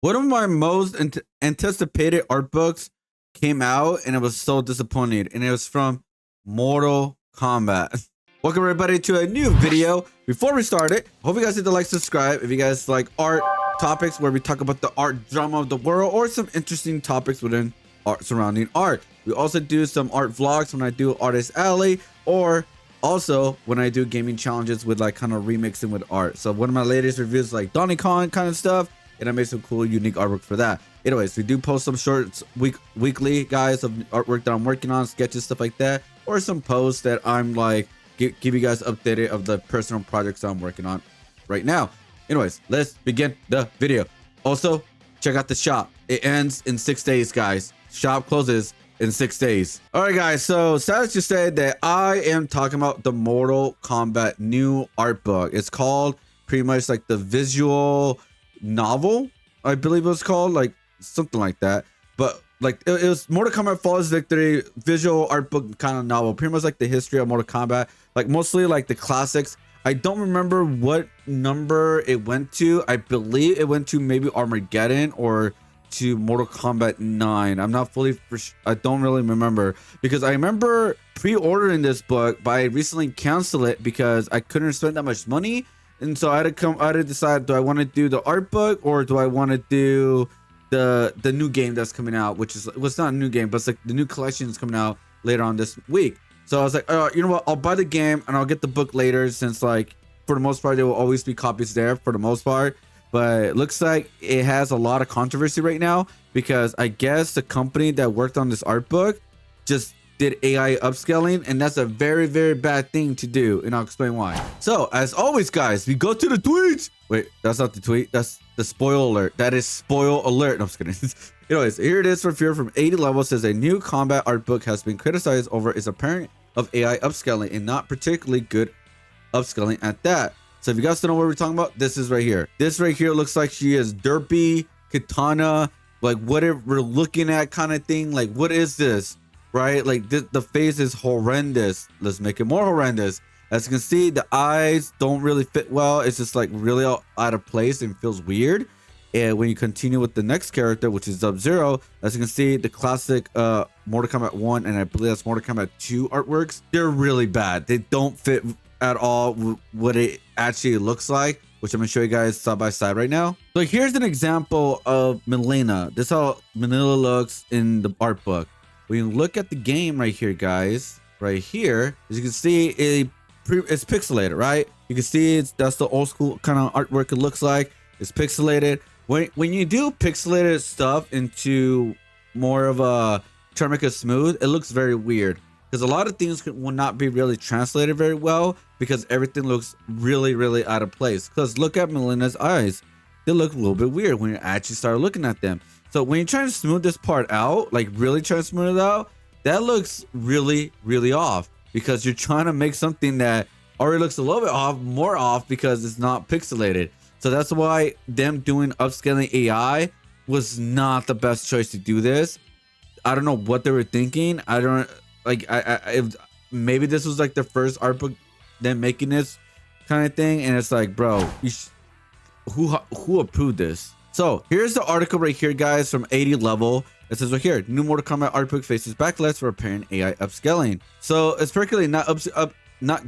One of my most anticipated art books came out and it was so disappointing, and it was from Mortal Kombat. Welcome everybody to a new video. Before we start it, hope you guys hit the like, subscribe if you guys like art topics where we talk about the art drama of the world or some interesting topics within art surrounding art. We also do some art vlogs when I do Artist Alley, or also when I do gaming challenges with like kind of remixing with art. So one of my latest reviews like DonnyCon kind of stuff, and I made some cool unique artwork for that. Anyways, we do post some shorts weekly, guys, of artwork that I'm working on, sketches, stuff like that, or some posts that I'm like give you guys updated of the personal projects I'm working on right now. Anyways, let's begin the video. Also, check out the shop. It ends in 6 days, guys. Shop closes in 6 days. All right, guys. So sad to say that I am talking about the Mortal Kombat new art book. It's called pretty much like the visual novel, I believe it was called, like something like that. But like it was Mortal Kombat Flawless Victory visual art book kind of novel, pretty much like the history of Mortal Kombat, like mostly like the classics. I don't remember what number it went to. I believe it went to maybe Armageddon or to Mortal Kombat 9. I'm not fully I don't really remember, because I remember pre-ordering this book, but I recently canceled it because I couldn't spend that much money. And so I had to decide, do I want to do the art book or do I want to do the new game that's coming out, which is, well, it's not a new game, but it's like the new collection is coming out later on this week. So I was like, you know what, I'll buy the game and I'll get the book later, since like for the most part there will always be copies there for the most part. But it looks like it has a lot of controversy right now, because I guess the company that worked on this art book just did AI upscaling, and that's a very, very bad thing to do, and I'll explain why. So as always, guys, we go to the tweets. Wait, that's not the tweet, that's the spoil alert. That is spoil alert. No, I'm just kidding. Anyways, here it is for Fear from 80 levels. Says a new combat art book has been criticized over its apparent of AI upscaling, and not particularly good upscaling at that. So if you guys don't know what we're talking about, this is right here. This right here looks like she is derpy katana, like whatever we're looking at kind of thing. Like, what is this? Right? Like the face is horrendous. Let's make it more horrendous. As you can see, the eyes don't really fit well. It's just like really out of place and feels weird. And when you continue with the next character, which is Sub-Zero, as you can see, the classic Mortal Kombat 1 and I believe that's Mortal Kombat 2 artworks, they're really bad. They don't fit at all what it actually looks like, which I'm gonna show you guys side by side right now. So here's an example of Milena. This is how Milena looks in the art book. When you look at the game right here, guys, right here, as you can see, it's pixelated, right? You can see that's the old school kind of artwork it looks like. It's pixelated. When you do pixelated stuff into more of a, try to make it smooth, it looks very weird, because a lot of things will not be really translated very well, because everything looks really, really out of place. Because look at Milena's eyes. They look a little bit weird when you actually start looking at them. So when you're trying to smooth this part out, like really trying to smooth it out, that looks really, really off, because you're trying to make something that already looks a little bit off, more off, because it's not pixelated. So that's why them doing upscaling AI was not the best choice to do this. I don't know what they were thinking. I don't like, if maybe this was like the first art book them making this kind of thing, and it's like, bro, who approved this? So here's the article right here, guys, from 80 level. It says right here, new Mortal Kombat art book faces backlash for apparent AI upscaling. So it's particularly not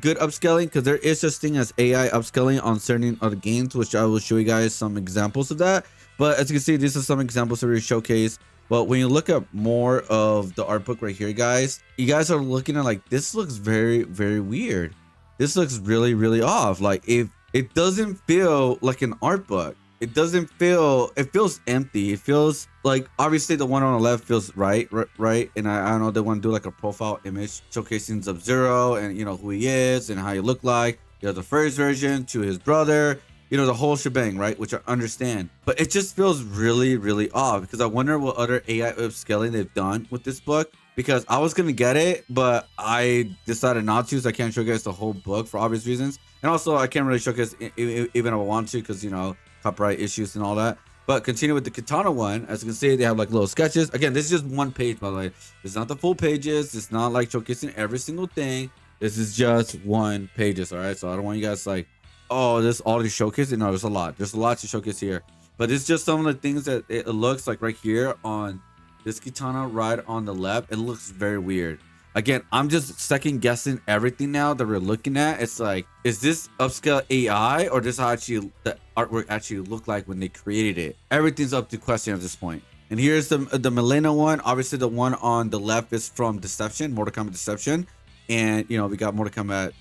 good upscaling, because there is such thing as AI upscaling on certain other games, which I will show you guys some examples of that. But as you can see, these are some examples that we showcase. But when you look at more of the art book right here, guys, you guys are looking at like, this looks very, very weird. This looks really, really off. Like, if it doesn't feel like an art book. It doesn't feel, it feels empty. It feels like, obviously the one on the left feels right. And I don't know, they want to do like a profile image showcasing Sub-Zero and, you know, who he is and how he looked like. You know, the first version to his brother, you know, the whole shebang, right? Which I understand. But it just feels really, really off, because I wonder what other AI upscaling they've done with this book. Because I was going to get it, but I decided not to, so I can't show you guys the whole book for obvious reasons. And also, I can't really showcase even if I want to, because, you know, copyright issues and all that. But continue with the katana one. As you can see, they have like little sketches. Again, this is just one page, by the way. It's not the full pages. It's not like showcasing every single thing. This is just one pages, all right? So I don't want you guys like, oh, this all these showcases. No, there's a lot. There's a lot to showcase here. But it's just some of the things that it looks like right here on this katana right on the left. It looks very weird. Again, I'm just second guessing everything now that we're looking at. It's like, is this upscale AI or this how actually the artwork actually looked like when they created it? Everything's up to question at this point. And here's the Milena one. Obviously, the one on the left is from Deception, Mortal Kombat Deception. And, you know, we got Mortal Kombat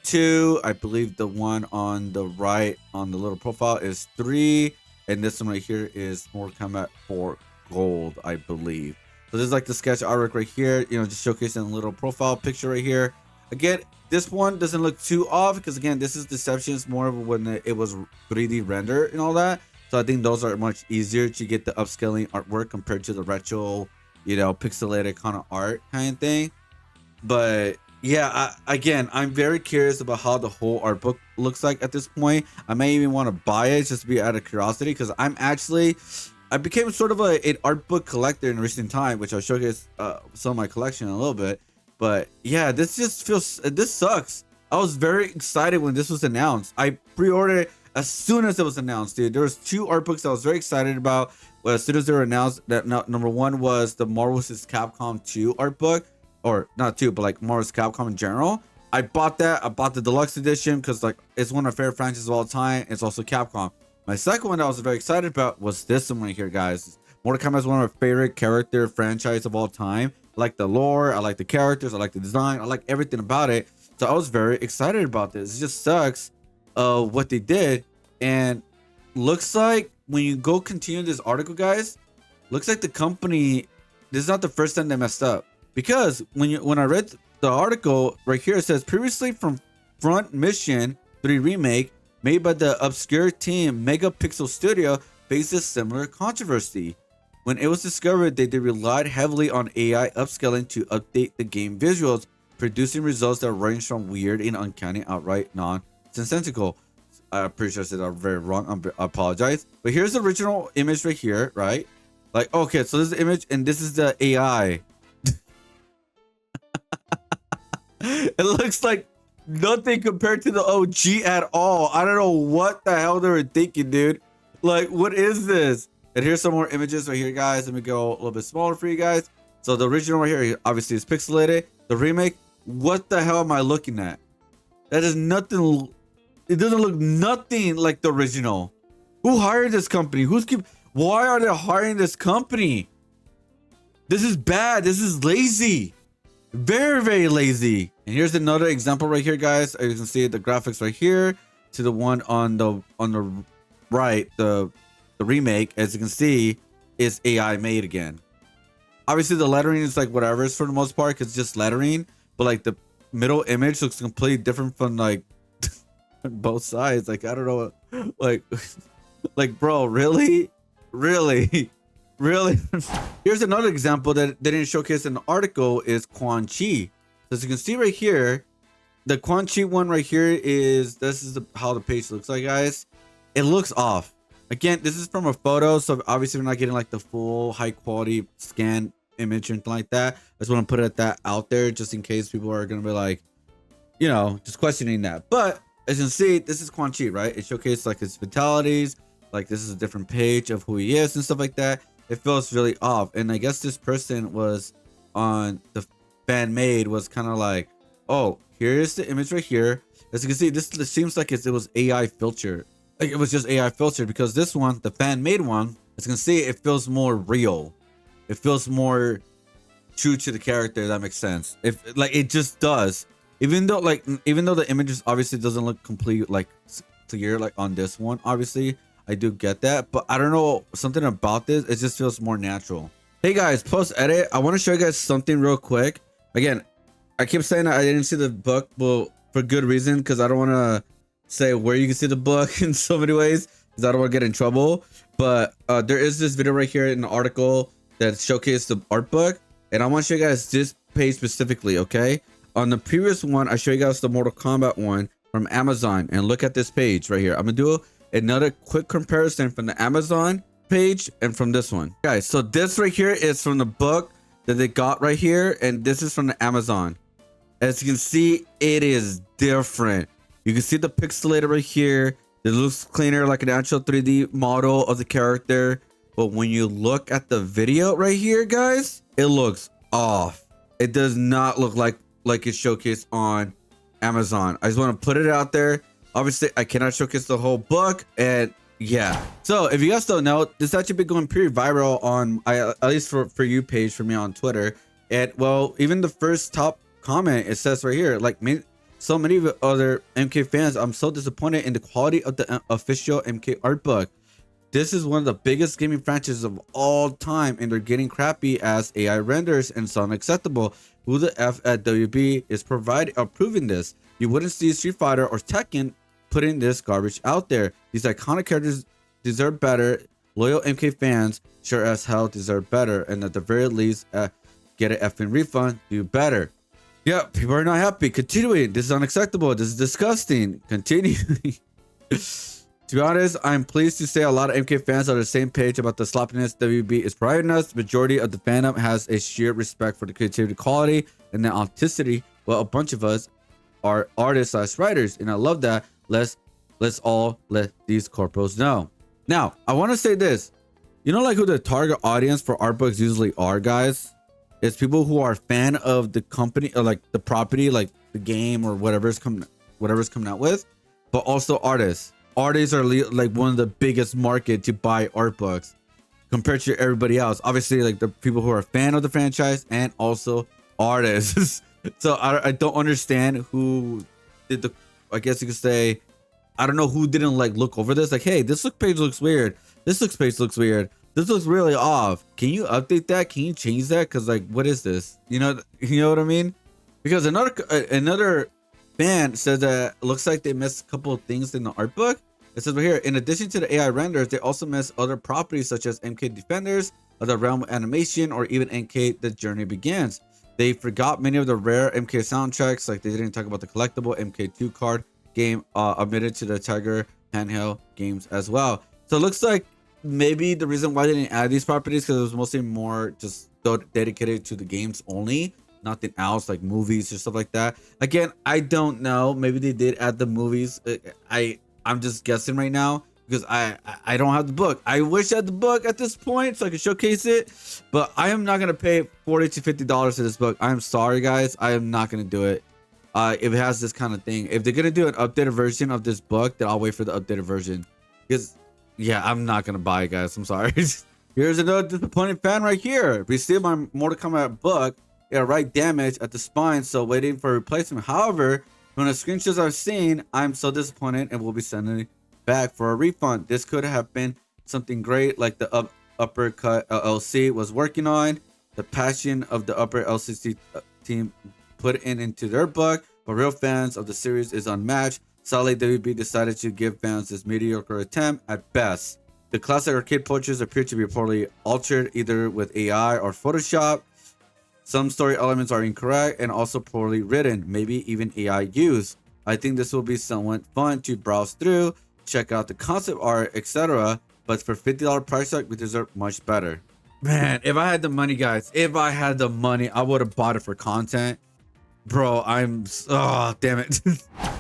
2. I believe the one on the right on the little profile is 3. And this one right here is Mortal Kombat 4 Gold, I believe. So this is like the sketch artwork right here, you know, just showcasing a little profile picture right here. Again, this one doesn't look too off because, again, this is Deception. It's more of when it was 3D render and all that. So I think those are much easier to get the upscaling artwork compared to the retro, you know, pixelated kind of art kind of thing. But yeah, again, I'm very curious about how the whole art book looks like at this point. I may even want to buy it just to be out of curiosity because I became sort of an art book collector in recent time, which I'll showcase some of my collection in a little bit. But yeah, this just feels, this sucks. I was very excited when this was announced. I pre-ordered it as soon as it was announced, dude. There was 2 art books I was very excited about. Well, as soon as they were announced, that number 1 was the Marvel vs. Capcom 2 art book, or not 2, but like Marvel vs. Capcom in general. I bought that. I bought the deluxe edition because like it's one of my favorite franchises of all time. It's also Capcom. My second one that I was very excited about was this one right here, guys. Mortal Kombat is one of my favorite character franchise of all time. I like the lore, I like the characters, I like the design, I like everything about it. So I was very excited about this. It just sucks what they did. And looks like when you go continue this article, guys, looks like the company, this is not the first time they messed up. Because when I read the article right here, it says previously from Front Mission 3 Remake, made by the obscure team Megapixel Studio, faces similar controversy. When it was discovered that they relied heavily on AI upscaling to update the game visuals, producing results that range from weird and uncanny outright nonsensical. I'm pretty sure I said that very wrong. I apologize. But here's the original image right here, right? Like, okay, so this is the image and this is the AI. It looks like nothing compared to the OG at all. I don't know what the hell they were thinking, dude. Like, what is this? And here's some more images right here, guys. Let me go a little bit smaller for you guys. So the original right here, obviously, is pixelated. The remake, what the hell am I looking at? That is nothing. It doesn't look nothing like the original. Who hired this company? Why are they hiring this company? This is bad. This is lazy. Very, very lazy. And here's another example right here, guys. As you can see the graphics right here to the one on the right, the remake, as you can see, is AI made again. Obviously the lettering is like whatever for the most part, because it's just lettering, but like the middle image looks completely different from like both sides. Like, I don't know, like like, bro, really Here's another example that they didn't showcase in the article is Quan Chi. So as you can see right here, the Quan Chi one right here is, this is how the page looks like, guys. It looks off. Again, this is from a photo, so obviously we're not getting like the full high quality scan image or anything like that. I just want to put it that out there just in case people are gonna be like, you know, just questioning that. But as you can see, this is Quan Chi, right? It showcases like his fatalities, like this is a different page of who he is and stuff like that. It feels really off. And I guess this person was on the fan made was kind of like, oh, here's the image right here. As you can see, this seems like it was AI filtered. Like it was just AI filtered, because this one, the fan made one, as you can see, it feels more real. It feels more true to the character. That makes sense. If like it just does. Even though the images obviously doesn't look complete like clear like on this one, obviously I do get that, but I don't know, something about this, it just feels more natural. Hey guys, post edit, I want to show you guys something real quick. Again, I keep saying that I didn't see the book, well, for good reason, because I don't want to say where you can see the book in so many ways, because I don't want to get in trouble. But there is this video right here in the article that showcased the art book, and I want to show you guys this page specifically, okay? On the previous one, I show you guys the Mortal Kombat one from Amazon, and look at this page right here. I'm gonna do another quick comparison from the Amazon page and from this one, guys. So this right here is from the book that they got right here, and this is from the Amazon. As you can see, it is different. You can see the pixelator right here. It looks cleaner, like an actual 3D model of the character. But when you look at the video right here, guys, it looks off. It does not look like it's showcased on Amazon. I just want to put it out there. Obviously, I cannot showcase the whole book, and yeah. So if you guys don't know, this actually been going pretty viral on, at least for you page for me on Twitter. And well, even the first top comment, it says right here, like so many of the other MK fans, I'm so disappointed in the quality of the official MK art book. This is one of the biggest gaming franchises of all time, and they're getting crappy as AI renders and so unacceptable. Who the F at WB is approving this? You wouldn't see Street Fighter or Tekken putting this garbage out there. These iconic characters deserve better. Loyal MK fans sure as hell deserve better, and at the very least, get an effing refund. Do better. Yeah, people are not happy. Continuing. This is unacceptable. This is disgusting. Continuing. To be honest, I'm pleased to say a lot of MK fans are on the same page about the sloppiness WB is providing us. The majority of the fandom has a sheer respect for the creativity, quality, and the authenticity. Well, a bunch of us are artists/writers, and I love that. Let's all let these corporals know. Now, I want to say this. You know, like who the target audience for art books usually are, guys? It's people who are fan of the company or like the property, like the game or whatever's coming out with, but also artists. Artists are like one of the biggest market to buy art books compared to everybody else. Obviously, like the people who are a fan of the franchise and also artists. So I don't understand who did the, I guess you could say, I don't know who didn't like look over this. Like, hey, this page looks weird. This page looks weird. This looks really off. Can you update that? Can you change that? Cause like, what is this? You know what I mean? Because another fan said that it looks like they missed a couple of things in the art book. It says right here, in addition to the AI renders, they also missed other properties such as MK Defenders, of the Realm Animation, or even MK The Journey Begins. They forgot many of the rare MK soundtracks, like they didn't talk about the collectible MK2 card game omitted to the Tiger handheld games as well. So it looks like maybe the reason why they didn't add these properties because it was mostly more just dedicated to the games only. Nothing else like movies or stuff like that. Again, I don't know. Maybe they did add the movies. I'm just guessing right now because I don't have the book. I wish I had the book at this point so I could showcase it, but I am not gonna pay $40 to $50 for this book. I'm sorry, guys. I am not gonna do it. If it has this kind of thing, if they're gonna do an updated version of this book, then I'll wait for the updated version. Because yeah, I'm not gonna buy it, guys. I'm sorry. Here's another disappointed fan right here. Received my Mortal Kombat book. Yeah, right damage at the spine, so waiting for replacement. However, from the screenshots I've seen, I'm so disappointed and will be sending it back for a refund. This could have been something great like the Uppercut LLC was working on. The passion of the Upper LCC team put into their book, but real fans of the series is unmatched. Sadly, WB decided to give fans this mediocre attempt at best. The classic arcade portraits appear to be poorly altered, either with AI or Photoshop. Some story elements are incorrect and also poorly written, maybe even AI used. I think this will be somewhat fun to browse through, check out the concept art, etc. But for $50 price tag, we deserve much better. Man, if I had the money, guys, if I had the money, I would have bought it for content. Bro, oh, damn it.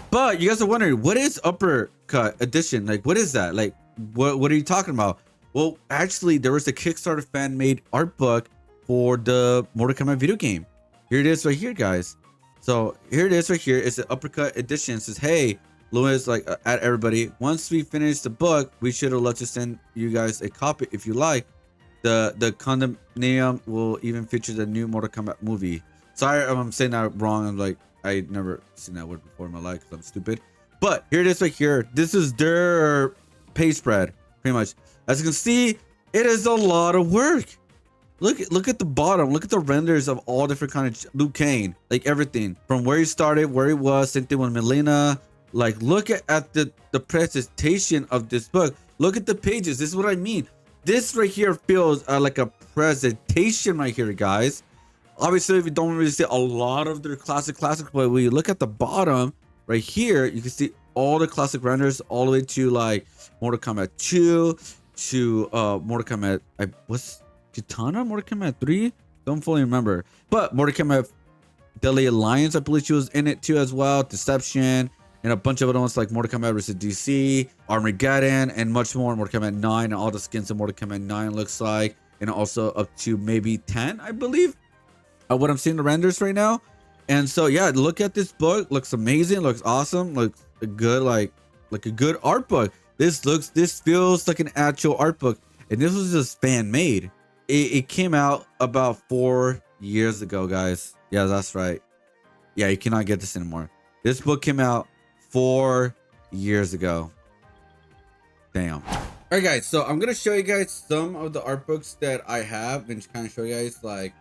But you guys are wondering, what is Uppercut Edition? Like, what is that? Like, what are you talking about? Well, actually, there was a Kickstarter fan-made art book for the Mortal Kombat video game. Here it is right here, guys. So here it is right here. It's the Uppercut Edition. It says, hey, Lewis, like at everybody, once we finish the book, we should have loved to send you guys a copy if you like. The condominium will even feature the new Mortal Kombat movie. Sorry, I'm saying that wrong. I'm like, I never seen that word before in my life because I'm stupid. But here it is right here. This is their page spread, pretty much. As you can see, it is a lot of work. Look at the bottom. Look at the renders of all different kinds of Liu Kang, like everything from where he started, where he was, same thing with Melina. Like, look at the presentation of this book. Look at the pages. This is what I mean. This right here feels like a presentation right here, guys. Obviously, if you don't really see a lot of their classic, but when you look at the bottom right here, you can see all the classic renders all the way to like Mortal Kombat 2 to Mortal Kombat. What's Kitana? Mortal Kombat 3? Don't fully remember. But Mortal Kombat Deadly Alliance, I believe she was in it too as well. Deception. and a bunch of other ones like Mortal Kombat vs. DC, Armageddon, and much more. Mortal Kombat 9 and all the skins of Mortal Kombat 9 looks like, and also up to maybe 10, I believe, what I'm seeing the renders right now. And so yeah, look at this book. Looks amazing. Looks awesome. Looks good, like a good art book. This feels like an actual art book, and this was just fan made. It came out about 4 years ago, guys. Yeah, that's right. Yeah, you cannot get this anymore. This book came out 4 years ago. Damn. All right, guys. So I'm gonna show you guys some of the art books that I have, and kind of show you guys like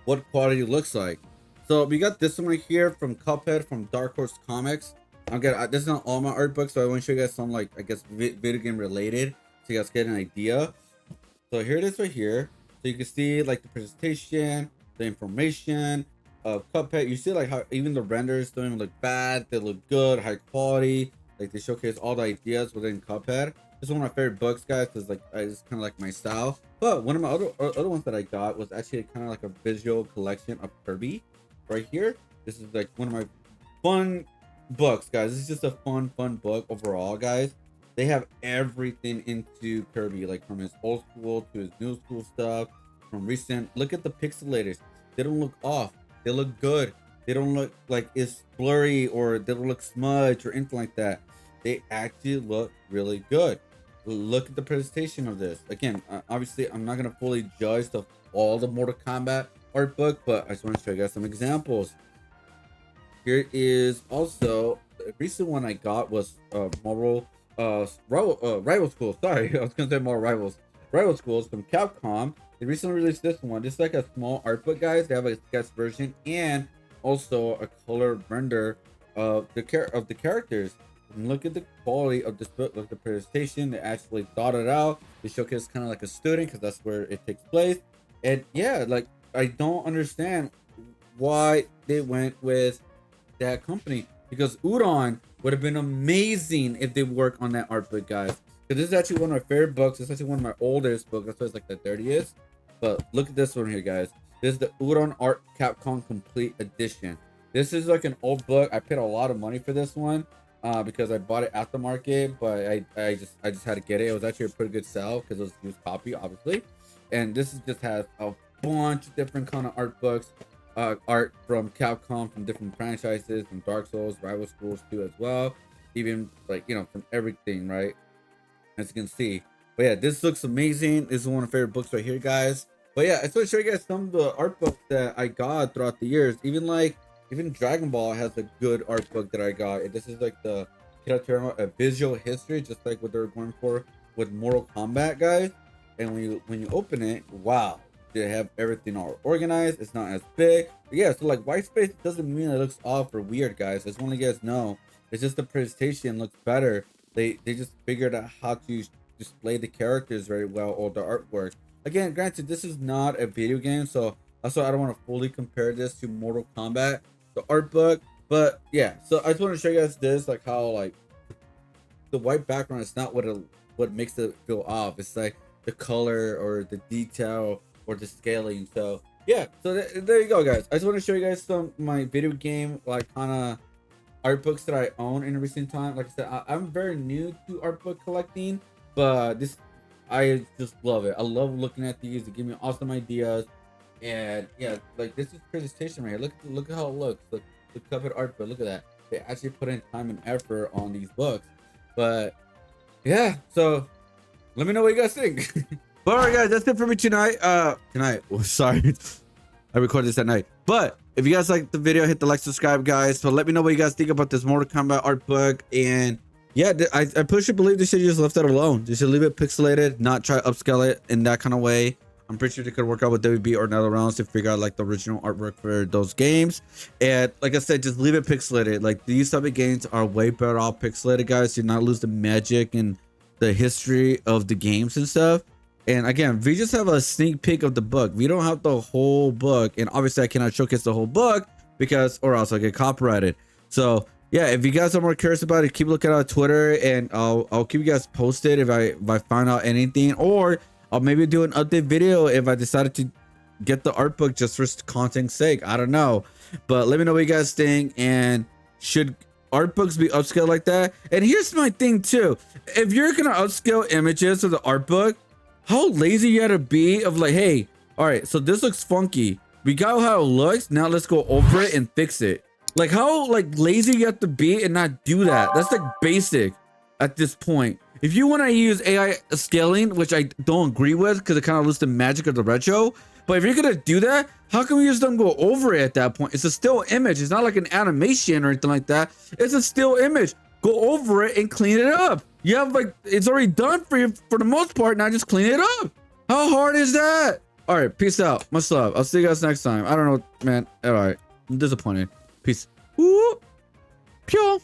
what quality looks like. So we got this one right here from Cuphead from Dark Horse Comics. This is not all my art books, so I want to show you guys some, like, I guess video game related, so you guys get an idea. So here it is right here. So you can see like the presentation, the information of Cuphead. You see like how even the renders don't even look bad. They look good, high quality. Like they showcase all the ideas within Cuphead. This is one of my favorite books, guys, because like it's kind of like my style. But one of my other ones that I got was actually kind of like a visual collection of Kirby. Right here, this is like one of my fun books, guys. This is just a fun book overall, guys. They have everything into Kirby, like from his old school to his new school stuff, from recent. Look at the pixelators. They don't look off. They look good. They don't look like it's blurry or they don't look smudged or anything like that. They actually look really good. Look at the presentation of this. Again, obviously I'm not gonna fully judge all the Mortal Kombat art book, but I just want to show you guys some examples. Here is also a recent one I got was Rival Schools. Sorry, I was gonna say more Rivals. Rival Schools from Capcom. They recently released this one. This is like a small art book, guys. They have a sketch version and also a color render of the characters. And look at the quality of this book. Look at the presentation. They actually thought it out. They showcase kind of like a student because that's where it takes place. And yeah, like I don't understand why they went with that company, because Udon would have been amazing if they worked on that art book, guys. Because this is actually one of my favorite books. It's actually one of my oldest books. That's why it's like the 30th. But look at this one here, guys. This is the Udon Art Capcom Complete Edition. This is like an old book. I paid a lot of money for this one because I bought it at the market, but I just had to get it. It was actually a pretty good sell because it was used copy, obviously. And this just has a bunch of different kind of art books, art from Capcom, from different franchises, from Dark Souls, Rival Schools too as well, even like, you know, from everything, right, as you can see. But yeah, this looks amazing. This is one of my favorite books right here, guys. But yeah, I just want to show you guys some of the art books that I got throughout the years. Even Dragon Ball has a good art book that I got. And this is like the a visual history, just like what they're going for with Mortal Kombat, guys. And when you open it, wow, they have everything all organized. It's not as big. But yeah, so like white space doesn't mean it looks off or weird, guys. I just want to you guys know, it's just the presentation looks better. They just figured out how to display the characters very well, or the artwork. Again, granted, this is not a video game, so also I don't want to fully compare this to Mortal Kombat, the art book. But yeah, so I just want to show you guys this, like how like the white background is not what makes it feel off. It's like the color or the detail or the scaling. So yeah, so there you go, guys. I just want to show you guys some of my video game like kind of art books that I own in recent time. Like I said, I'm very new to art book collecting, but I just love it. I love looking at these. They give me awesome ideas. And yeah, like this is presentation right here. Look at how it looks. Look, the covered art book. Look at that. They actually put in time and effort on these books. But yeah, so let me know what you guys think. But all right, guys, that's it for me tonight. Tonight. Oh, sorry, I recorded this at night. But if you guys like the video, hit the like, subscribe, guys. So let me know what you guys think about this Mortal Kombat art book. And yeah, I push to believe they should just left that alone. They should leave it pixelated, not try to upscale it in that kind of way. I'm pretty sure they could work out with WB or NetherRealms to figure out like the original artwork for those games. And like I said, just leave it pixelated. Like these type of games are way better off pixelated, guys. You're not lose the magic and the history of the games and stuff. And again, we just have a sneak peek of the book. We don't have the whole book, and obviously I cannot showcase the whole book because, or else I get copyrighted. So yeah, if you guys are more curious about it, keep looking at Twitter, and I'll keep you guys posted if I find out anything, or I'll maybe do an update video if I decided to get the art book just for content's sake. I don't know, but let me know what you guys think. And should art books be upscaled like that. And here's my thing too. If you're gonna upscale images to the art book, how lazy you gotta be of like, hey, all right, so this looks funky. We got how it looks. Now let's go over it and fix it. Like how like lazy you have to be and not do that. That's like basic at this point. If you want to use AI scaling, which I don't agree with because it kind of loses the magic of the retro, but if you're gonna do that, how come you just don't go over it at that point? It's a still image. It's not like an animation or anything like that. It's a still image. Go over it and clean it up. You have like, it's already done for you for the most part. Now just clean it up. How hard is that? All right, peace out. Much love. I'll see you guys next time. I don't know, man. All right, I'm disappointed. Peace. Ooh. Pew.